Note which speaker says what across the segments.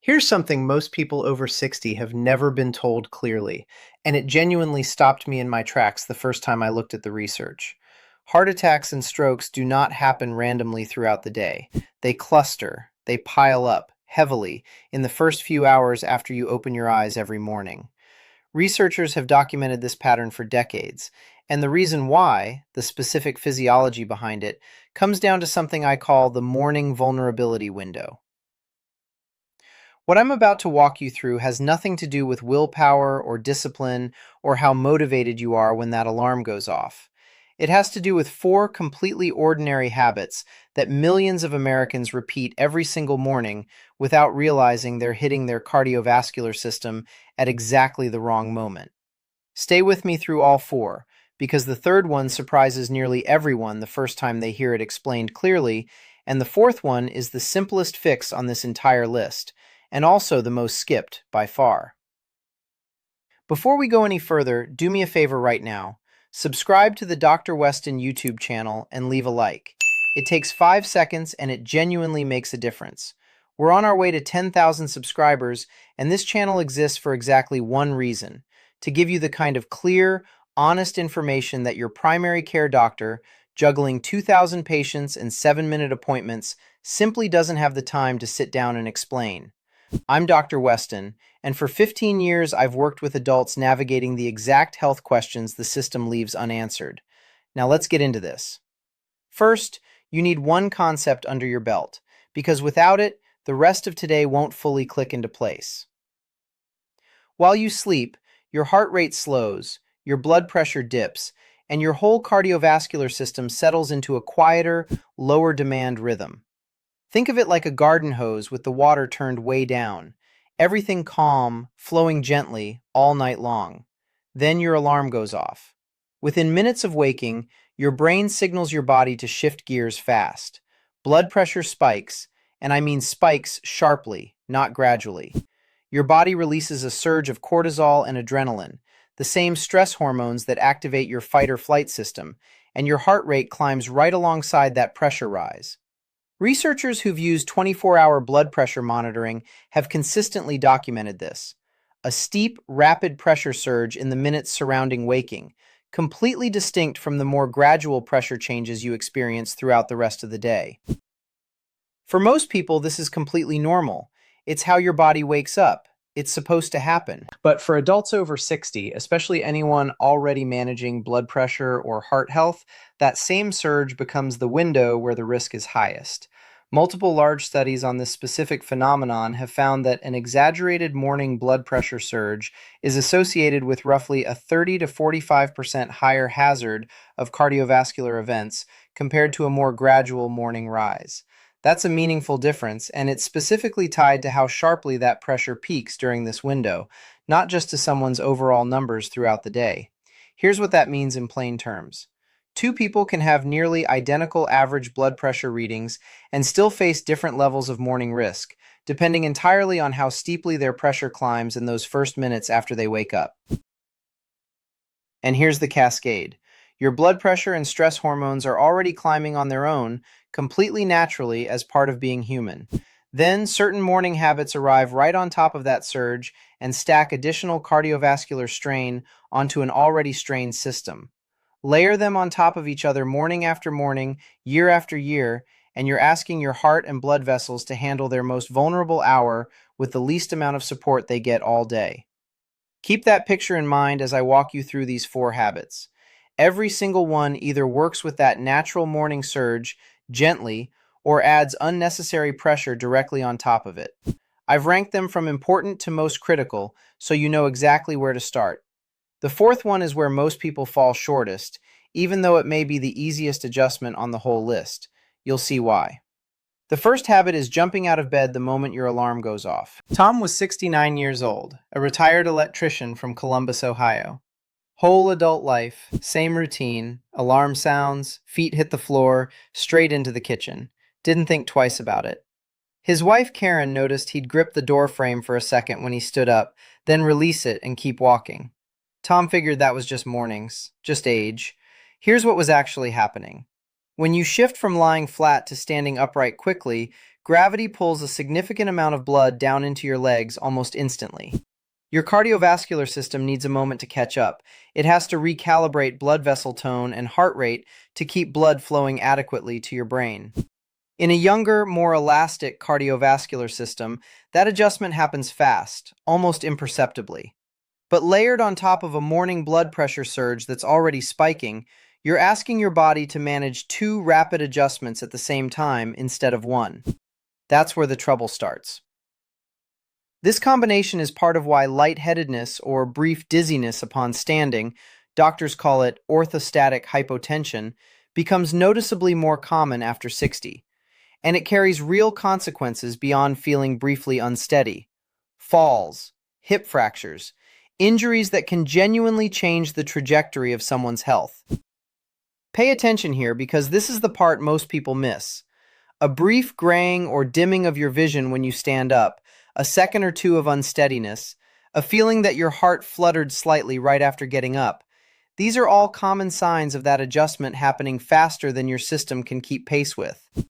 Speaker 1: Here's something most people over 60 have never been told clearly, and it genuinely stopped me in my tracks the first time I looked at the research. Heart attacks and strokes do not happen randomly throughout the day. They cluster, they pile up heavily in the first few hours after you open your eyes every morning. Researchers have documented this pattern for decades, and the reason why, the specific physiology behind it, comes down to something I call the morning vulnerability window. What I'm about to walk you through has nothing to do with willpower or discipline or how motivated you are when that alarm goes off. It has to do with four completely ordinary habits that millions of Americans repeat every single morning without realizing they're hitting their cardiovascular system at exactly the wrong moment. Stay with me through all four, because the third one surprises nearly everyone the first time they hear it explained clearly, and the fourth one is the simplest fix on this entire list, and also the most skipped by far. Before we go any further, do me a favor right now. Subscribe to the Dr. Weston YouTube channel and leave a like. It takes 5 seconds and it genuinely makes a difference. We're on our way to 10,000 subscribers, and this channel exists for exactly one reason: to give you the kind of clear, honest information that your primary care doctor, juggling 2,000 patients and 7-minute appointments, simply doesn't have the time to sit down and explain. I'm Dr. Weston, and for 15 years I've worked with adults navigating the exact health questions the system leaves unanswered. Now let's get into this. First, you need one concept under your belt, because without it, the rest of today won't fully click into place. While you sleep, your heart rate slows, your blood pressure dips, and your whole cardiovascular system settles into a quieter, lower demand rhythm. Think of it like a garden hose with the water turned way down. Everything calm, flowing gently, all night long. Then your alarm goes off. Within minutes of waking, your brain signals your body to shift gears fast. Blood pressure spikes, and I mean spikes sharply, not gradually. Your body releases a surge of cortisol and adrenaline, the same stress hormones that activate your fight or flight system, and your heart rate climbs right alongside that pressure rise. Researchers who've used 24-hour blood pressure monitoring have consistently documented this: a steep, rapid pressure surge in the minutes surrounding waking, completely distinct from the more gradual pressure changes you experience throughout the rest of the day. For most people, this is completely normal. It's how your body wakes up. It's supposed to happen. But for adults over 60, especially anyone already managing blood pressure or heart health, that same surge becomes the window where the risk is highest. Multiple large studies on this specific phenomenon have found that an exaggerated morning blood pressure surge is associated with roughly a 30 to 45% higher hazard of cardiovascular events compared to a more gradual morning rise. That's a meaningful difference, and it's specifically tied to how sharply that pressure peaks during this window, not just to someone's overall numbers throughout the day. Here's what that means in plain terms. Two people can have nearly identical average blood pressure readings and still face different levels of morning risk, depending entirely on how steeply their pressure climbs in those first minutes after they wake up. And here's the cascade. Your blood pressure and stress hormones are already climbing on their own, completely naturally as part of being human. Then certain morning habits arrive right on top of that surge and stack additional cardiovascular strain onto an already strained system. Layer them on top of each other morning after morning, year after year, and you're asking your heart and blood vessels to handle their most vulnerable hour with the least amount of support they get all day. Keep that picture in mind as I walk you through these four habits. Every single one either works with that natural morning surge gently or adds unnecessary pressure directly on top of it. I've ranked them from important to most critical, so you know exactly where to start. The fourth one is where most people fall shortest, even though it may be the easiest adjustment on the whole list. You'll see why. The first habit is jumping out of bed the moment your alarm goes off. Tom was 69 years old, a retired electrician from Columbus, Ohio. Whole adult life, same routine, alarm sounds, feet hit the floor, straight into the kitchen. Didn't think twice about it. His wife Karen noticed he'd grip the door frame for a second when he stood up, then release it and keep walking. Tom figured that was just mornings, just age. Here's what was actually happening. When you shift from lying flat to standing upright quickly, Gravity pulls a significant amount of blood down into your legs almost instantly. Your cardiovascular system needs a moment to catch up. It has to recalibrate blood vessel tone and heart rate to keep blood flowing adequately to your brain. In a younger, more elastic cardiovascular system, that adjustment happens fast, almost imperceptibly. But layered on top of a morning blood pressure surge that's already spiking, you're asking your body to manage two rapid adjustments at the same time instead of one. That's where the trouble starts. This combination is part of why lightheadedness or brief dizziness upon standing, doctors call it orthostatic hypotension, becomes noticeably more common after 60. And it carries real consequences beyond feeling briefly unsteady. Falls, hip fractures, injuries that can genuinely change the trajectory of someone's health. Pay attention here because this is the part most people miss. A brief graying or dimming of your vision when you stand up, a second or two of unsteadiness, a feeling that your heart fluttered slightly right after getting up. These are all common signs of that adjustment happening faster than your system can keep pace with.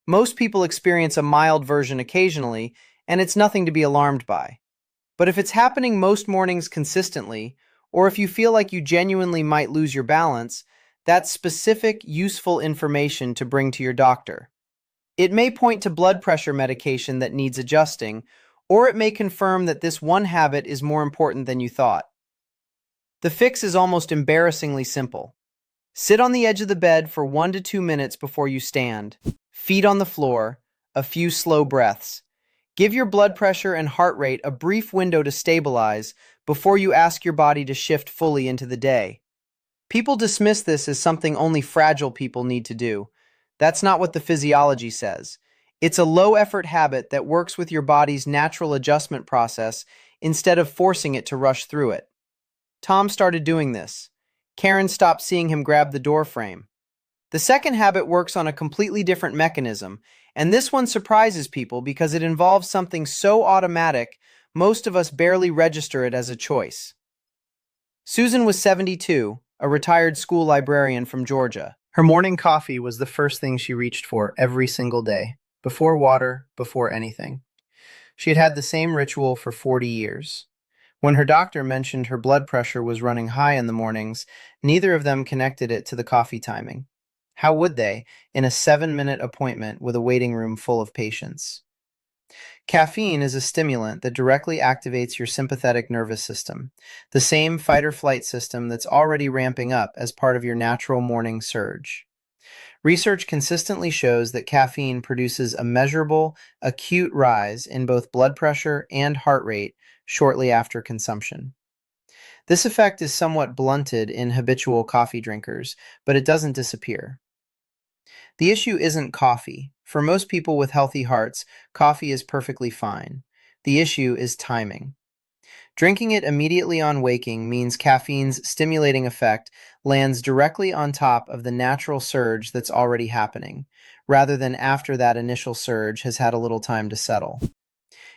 Speaker 1: Most people experience a mild version occasionally, and it's nothing to be alarmed by. But if it's happening most mornings consistently, or if you feel like you genuinely might lose your balance, that's specific, useful information to bring to your doctor. It may point to blood pressure medication that needs adjusting, or it may confirm that this one habit is more important than you thought. The fix is almost embarrassingly simple. Sit on the edge of the bed for 1 to 2 minutes before you stand. Feet on the floor, a few slow breaths. Give your blood pressure and heart rate a brief window to stabilize before you ask your body to shift fully into the day. People dismiss this as something only fragile people need to do. That's not what the physiology says. It's a low-effort habit that works with your body's natural adjustment process instead of forcing it to rush through it. Tom started doing this. Karen stopped seeing him grab the door frame. The second habit works on a completely different mechanism, and this one surprises people because it involves something so automatic, most of us barely register it as a choice. Susan was 72, a retired school librarian from Georgia. Her morning coffee was the first thing she reached for every single day, before water, before anything. She had had the same ritual for 40 years. When her doctor mentioned her blood pressure was running high in the mornings, neither of them connected it to the coffee timing. How would they, in a 7-minute appointment with a waiting room full of patients? Caffeine is a stimulant that directly activates your sympathetic nervous system, the same fight-or-flight system that's already ramping up as part of your natural morning surge. Research consistently shows that caffeine produces a measurable, acute rise in both blood pressure and heart rate shortly after consumption. This effect is somewhat blunted in habitual coffee drinkers, but it doesn't disappear. The issue isn't coffee. For most people with healthy hearts, coffee is perfectly fine. The issue is timing. Drinking it immediately on waking means caffeine's stimulating effect lands directly on top of the natural surge that's already happening, rather than after that initial surge has had a little time to settle.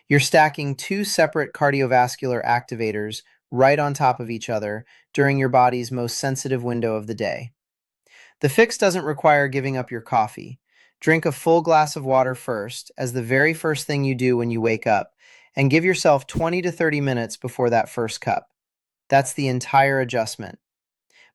Speaker 1: You're stacking two separate cardiovascular activators right on top of each other during your body's most sensitive window of the day. The fix doesn't require giving up your coffee. Drink a full glass of water first, as the very first thing you do when you wake up, and give yourself 20 to 30 minutes before that first cup. That's the entire adjustment.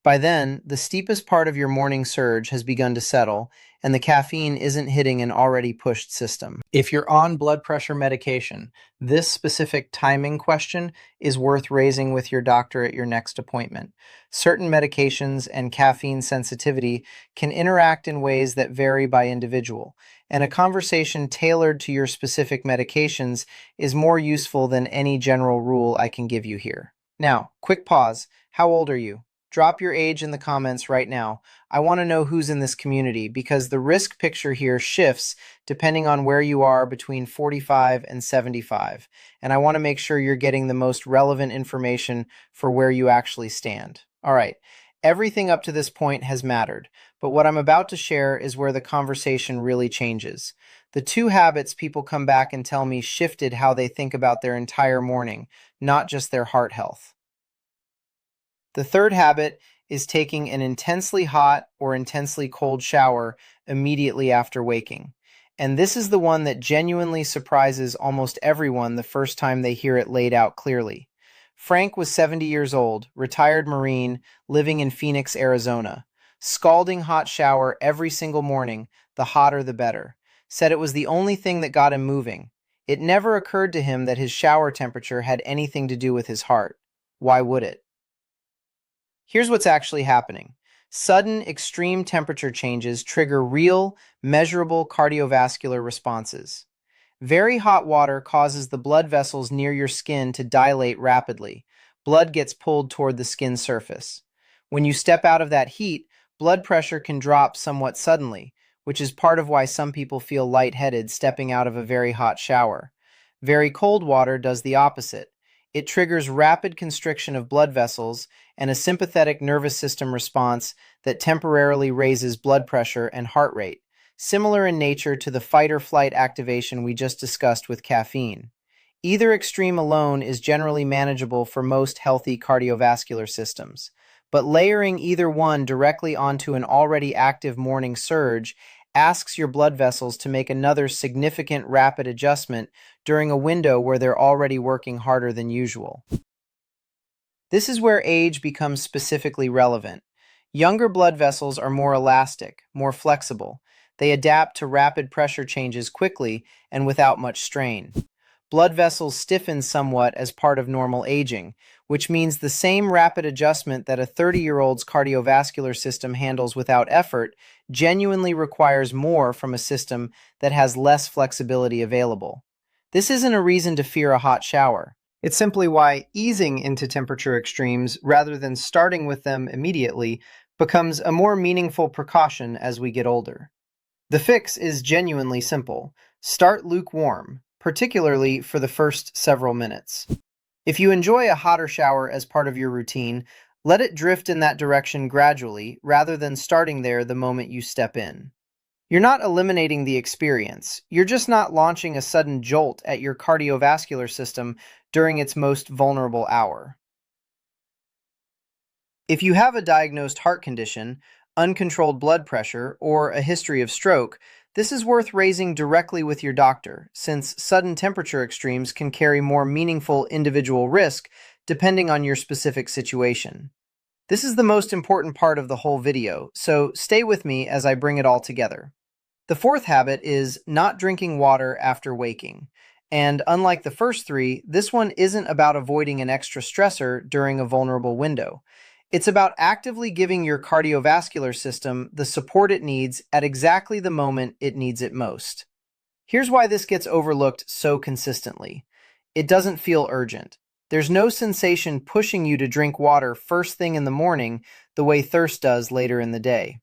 Speaker 1: By then, the steepest part of your morning surge has begun to settle, and the caffeine isn't hitting an already pushed system. If you're on blood pressure medication, this specific timing question is worth raising with your doctor at your next appointment. Certain medications and caffeine sensitivity can interact in ways that vary by individual, and a conversation tailored to your specific medications is more useful than any general rule I can give you here. Now, quick pause. How old are you? Drop your age in the comments right now. I want to know who's in this community because the risk picture here shifts depending on where you are between 45 and 75. And I want to make sure you're getting the most relevant information for where you actually stand. All right, everything up to this point has mattered, but what I'm about to share is where the conversation really changes. The two habits people come back and tell me shifted how they think about their entire morning, not just their heart health. The third habit is taking an intensely hot or intensely cold shower immediately after waking. And this is the one that genuinely surprises almost everyone the first time they hear it laid out clearly. Frank was 70 years old, retired Marine, living in Phoenix, Arizona. Scalding hot shower every single morning, the hotter the better. Said it was the only thing that got him moving. It never occurred to him that his shower temperature had anything to do with his heart. Why would it? Here's what's actually happening. Sudden, extreme temperature changes trigger real, measurable cardiovascular responses. Very hot water causes the blood vessels near your skin to dilate rapidly. Blood gets pulled toward the skin surface. When you step out of that heat, blood pressure can drop somewhat suddenly, which is part of why some people feel lightheaded stepping out of a very hot shower. Very cold water does the opposite. It triggers rapid constriction of blood vessels and a sympathetic nervous system response that temporarily raises blood pressure and heart rate, similar in nature to the fight or flight activation we just discussed with caffeine. Either extreme alone is generally manageable for most healthy cardiovascular systems, but layering either one directly onto an already active morning surge asks your blood vessels to make another significant rapid adjustment during a window where they're already working harder than usual. This is where age becomes specifically relevant. Younger blood vessels are more elastic, more flexible. They adapt to rapid pressure changes quickly and without much strain. Blood vessels stiffen somewhat as part of normal aging, which means the same rapid adjustment that a 30-year-old's cardiovascular system handles without effort genuinely requires more from a system that has less flexibility available. This isn't a reason to fear a hot shower. It's simply why easing into temperature extremes rather than starting with them immediately becomes a more meaningful precaution as we get older. The fix is genuinely simple. Start lukewarm, particularly for the first several minutes. If you enjoy a hotter shower as part of your routine, let it drift in that direction gradually rather than starting there the moment you step in. You're not eliminating the experience, you're just not launching a sudden jolt at your cardiovascular system during its most vulnerable hour. If you have a diagnosed heart condition, uncontrolled blood pressure, or a history of stroke, this is worth raising directly with your doctor, since sudden temperature extremes can carry more meaningful individual risk depending on your specific situation. This is the most important part of the whole video, so stay with me as I bring it all together. The fourth habit is not drinking water after waking. And unlike the first three, this one isn't about avoiding an extra stressor during a vulnerable window. It's about actively giving your cardiovascular system the support it needs at exactly the moment it needs it most. Here's why this gets overlooked so consistently. It doesn't feel urgent. There's no sensation pushing you to drink water first thing in the morning the way thirst does later in the day.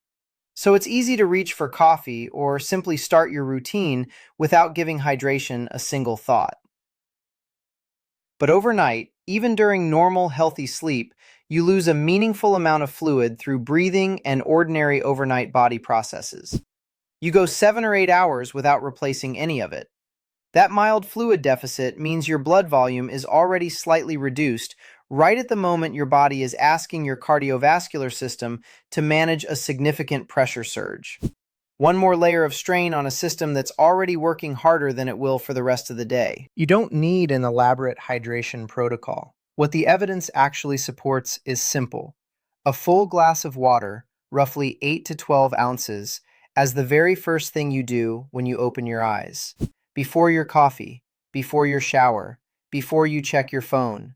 Speaker 1: So it's easy to reach for coffee or simply start your routine without giving hydration a single thought. But overnight, even during normal, healthy sleep, you lose a meaningful amount of fluid through breathing and ordinary overnight body processes. You go 7 or 8 hours without replacing any of it. That mild fluid deficit means your blood volume is already slightly reduced right at the moment your body is asking your cardiovascular system to manage a significant pressure surge. One more layer of strain on a system that's already working harder than it will for the rest of the day. You don't need an elaborate hydration protocol. What the evidence actually supports is simple. A full glass of water, roughly 8 to 12 ounces, as the very first thing you do when you open your eyes. Before your coffee, before your shower, before you check your phone.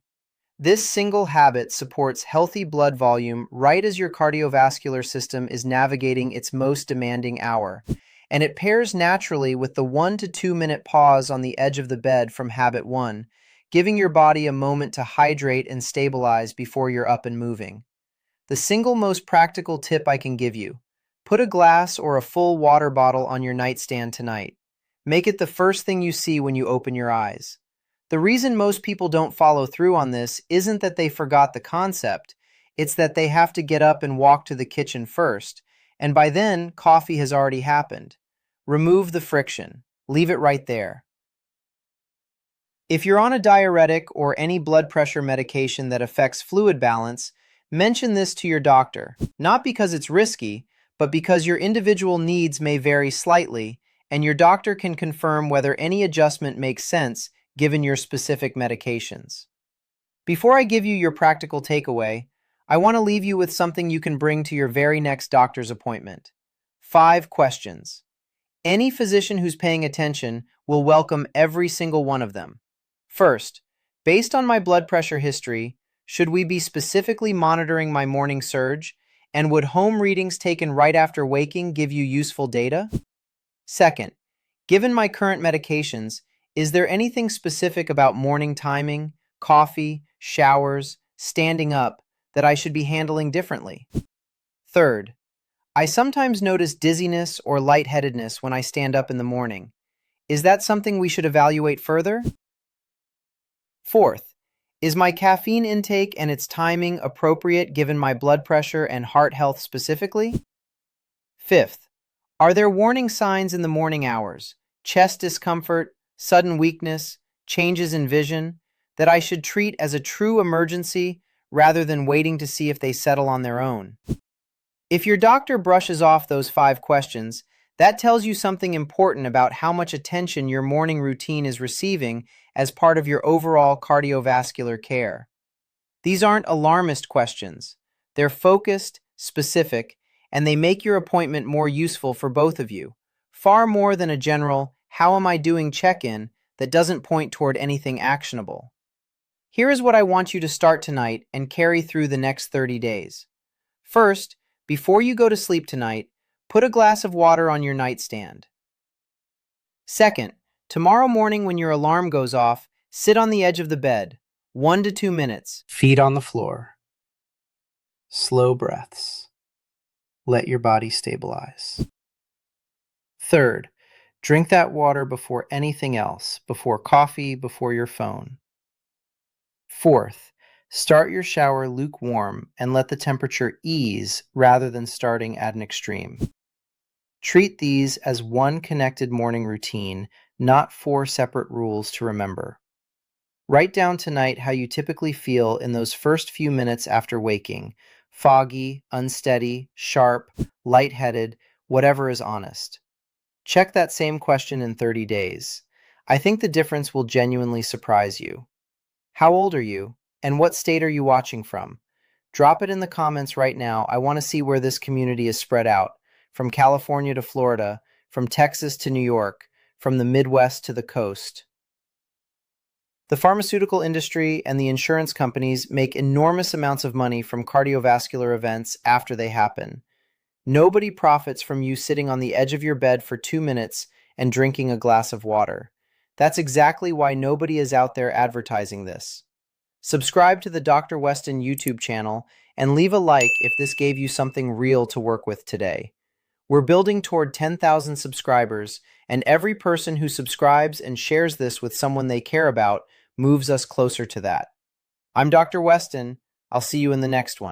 Speaker 1: This single habit supports healthy blood volume right as your cardiovascular system is navigating its most demanding hour, and it pairs naturally with the 1 to 2 minute pause on the edge of the bed from habit 1, giving your body a moment to hydrate and stabilize before you're up and moving. The single most practical tip I can give you: put a glass or a full water bottle on your nightstand tonight. Make it the first thing you see when you open your eyes. The reason most people don't follow through on this isn't that they forgot the concept, it's that they have to get up and walk to the kitchen first, and by then, coffee has already happened. Remove the friction. Leave it right there. If you're on a diuretic or any blood pressure medication that affects fluid balance, mention this to your doctor, not because it's risky, but because your individual needs may vary slightly, and your doctor can confirm whether any adjustment makes sense given your specific medications. Before I give you your practical takeaway, I want to leave you with something you can bring to your very next doctor's appointment. 5 questions. Any physician who's paying attention will welcome every single one of them. First, based on my blood pressure history, should we be specifically monitoring my morning surge? And would home readings taken right after waking give you useful data? Second, given my current medications, is there anything specific about morning timing, coffee, showers, standing up that I should be handling differently? Third, I sometimes notice dizziness or lightheadedness when I stand up in the morning. Is that something we should evaluate further? Fourth, is my caffeine intake and its timing appropriate given my blood pressure and heart health specifically? Fifth, are there warning signs in the morning hours, chest discomfort, sudden weakness, changes in vision, that I should treat as a true emergency rather than waiting to see if they settle on their own? If your doctor brushes off those 5 questions, that tells you something important about how much attention your morning routine is receiving as part of your overall cardiovascular care. These aren't alarmist questions. They're focused, specific, and they make your appointment more useful for both of you, far more than a general, "how am I doing" check-in that doesn't point toward anything actionable. Here is what I want you to start tonight and carry through the next 30 days. First, before you go to sleep tonight, put a glass of water on your nightstand. Second, tomorrow morning when your alarm goes off, sit on the edge of the bed, 1 to 2 minutes. Feet on the floor. Slow breaths. Let your body stabilize. Third, drink that water before anything else, before coffee, before your phone. Fourth, start your shower lukewarm and let the temperature ease rather than starting at an extreme. Treat these as one connected morning routine, not 4 separate rules to remember. Write down tonight how you typically feel in those first few minutes after waking: foggy, unsteady, sharp, lightheaded, whatever is honest. Check that same question in 30 days. I think the difference will genuinely surprise you. How old are you? And what state are you watching from? Drop it in the comments right now. I want to see where this community is spread out, from California to Florida, from Texas to New York, from the Midwest to the coast. The pharmaceutical industry and the insurance companies make enormous amounts of money from cardiovascular events after they happen. Nobody profits from you sitting on the edge of your bed for 2 minutes and drinking a glass of water. That's exactly why nobody is out there advertising this. Subscribe to the Dr. Weston YouTube channel and leave a like if this gave you something real to work with today. We're building toward 10,000 subscribers, and every person who subscribes and shares this with someone they care about moves us closer to that. I'm Dr. Weston. I'll see you in the next one.